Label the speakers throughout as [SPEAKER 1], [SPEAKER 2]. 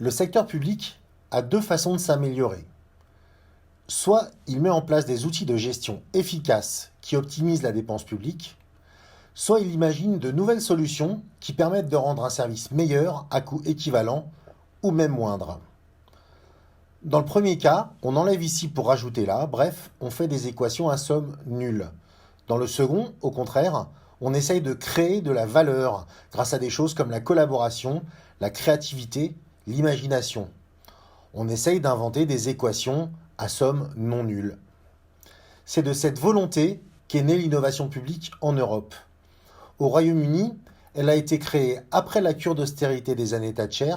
[SPEAKER 1] Le secteur public a deux façons de s'améliorer. Soit il met en place des outils de gestion efficaces qui optimisent la dépense publique, soit il imagine de nouvelles solutions qui permettent de rendre un service meilleur à coût équivalent ou même moindre. Dans le premier cas, on enlève ici pour rajouter là, bref, on fait des équations à somme nulle. Dans le second, au contraire, on essaye de créer de la valeur grâce à des choses comme la collaboration, la créativité, l'imagination. On essaye d'inventer des équations à somme non nulle. C'est de cette volonté qu'est née l'innovation publique en Europe. Au Royaume-Uni, elle a été créée après la cure d'austérité des années Thatcher.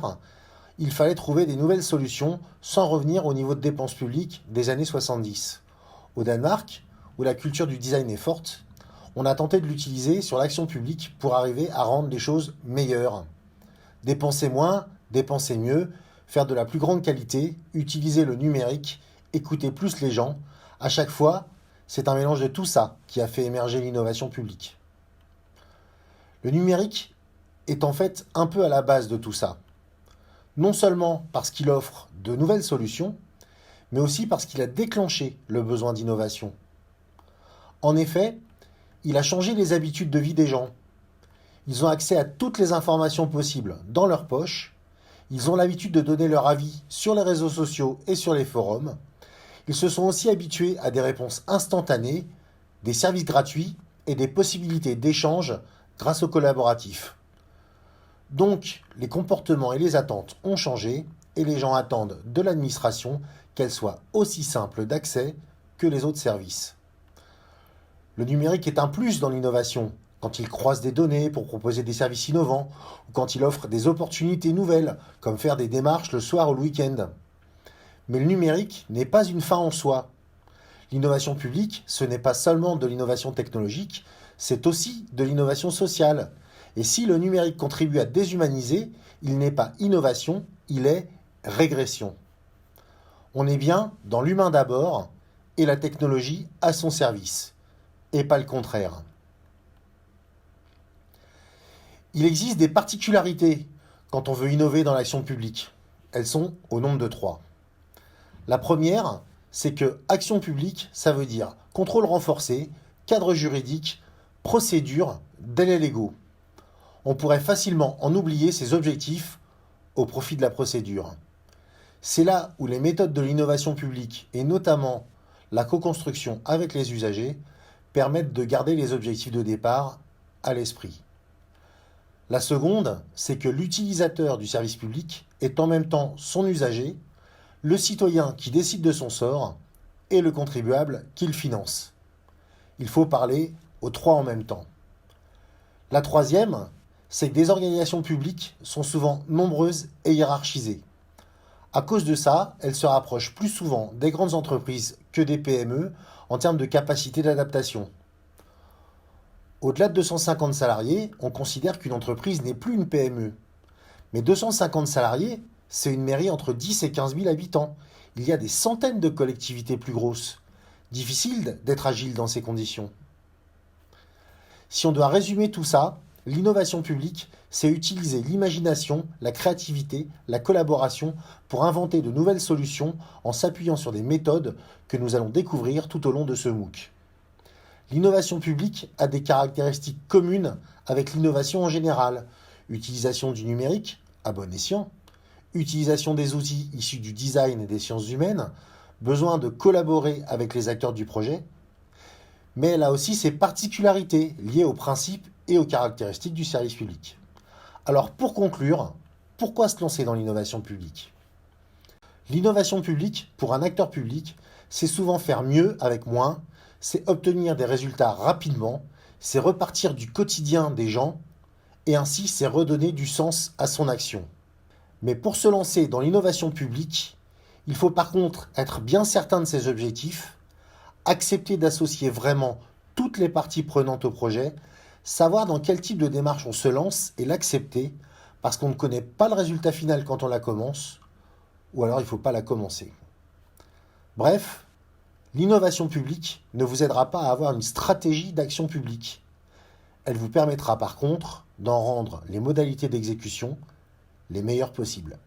[SPEAKER 1] Il fallait trouver des nouvelles solutions sans revenir au niveau de dépenses publiques des années 70. Au Danemark, où la culture du design est forte, on a tenté de l'utiliser sur l'action publique pour arriver à rendre les choses meilleures. Dépenser moins, dépenser mieux, faire de la plus grande qualité, utiliser le numérique, écouter plus les gens. À chaque fois, c'est un mélange de tout ça qui a fait émerger l'innovation publique. Le numérique est en fait un peu à la base de tout ça. Non seulement parce qu'il offre de nouvelles solutions, mais aussi parce qu'il a déclenché le besoin d'innovation. En effet, il a changé les habitudes de vie des gens. Ils ont accès à toutes les informations possibles dans leur poche. Ils ont l'habitude de donner leur avis sur les réseaux sociaux et sur les forums. Ils se sont aussi habitués à des réponses instantanées, des services gratuits et des possibilités d'échange grâce au collaboratif. Donc, les comportements et les attentes ont changé et les gens attendent de l'administration qu'elle soit aussi simple d'accès que les autres services. Le numérique est un plus dans l'innovation, quand il croise des données pour proposer des services innovants, ou quand il offre des opportunités nouvelles, comme faire des démarches le soir ou le week-end. Mais le numérique n'est pas une fin en soi. L'innovation publique, ce n'est pas seulement de l'innovation technologique, c'est aussi de l'innovation sociale. Et si le numérique contribue à déshumaniser, il n'est pas innovation, il est régression. On est bien dans l'humain d'abord et la technologie à son service, et pas le contraire. Il existe des particularités quand on veut innover dans l'action publique. Elles sont au nombre de 3. La première, c'est que action publique, ça veut dire contrôle renforcé, cadre juridique, procédure, délais légaux. On pourrait facilement en oublier ces objectifs au profit de la procédure. C'est là où les méthodes de l'innovation publique, et notamment la co-construction avec les usagers, permettent de garder les objectifs de départ à l'esprit. La seconde, c'est que l'utilisateur du service public est en même temps son usager, le citoyen qui décide de son sort et le contribuable qui le finance. Il faut parler aux 3 en même temps. La troisième, c'est que des organisations publiques sont souvent nombreuses et hiérarchisées. À cause de ça, elles se rapprochent plus souvent des grandes entreprises que des PME en termes de capacité d'adaptation. Au-delà de 250 salariés, on considère qu'une entreprise n'est plus une PME. Mais 250 salariés, c'est une mairie entre 10 et 15 000 habitants. Il y a des centaines de collectivités plus grosses. Difficile d'être agile dans ces conditions. Si on doit résumer tout ça, l'innovation publique, c'est utiliser l'imagination, la créativité, la collaboration pour inventer de nouvelles solutions en s'appuyant sur des méthodes que nous allons découvrir tout au long de ce MOOC. L'innovation publique a des caractéristiques communes avec l'innovation en général. Utilisation du numérique, à bon escient. Utilisation des outils issus du design et des sciences humaines. Besoin de collaborer avec les acteurs du projet. Mais elle a aussi ses particularités liées aux principes et aux caractéristiques du service public. Alors pour conclure, pourquoi se lancer dans l'innovation publique ? L'innovation publique, pour un acteur public, c'est souvent faire mieux avec moins, c'est obtenir des résultats rapidement, c'est repartir du quotidien des gens, et ainsi c'est redonner du sens à son action. Mais pour se lancer dans l'innovation publique, il faut par contre être bien certain de ses objectifs, accepter d'associer vraiment toutes les parties prenantes au projet, savoir dans quel type de démarche on se lance et l'accepter, parce qu'on ne connaît pas le résultat final quand on la commence, ou alors il ne faut pas la commencer. Bref, l'innovation publique ne vous aidera pas à avoir une stratégie d'action publique. Elle vous permettra par contre d'en rendre les modalités d'exécution les meilleures possibles.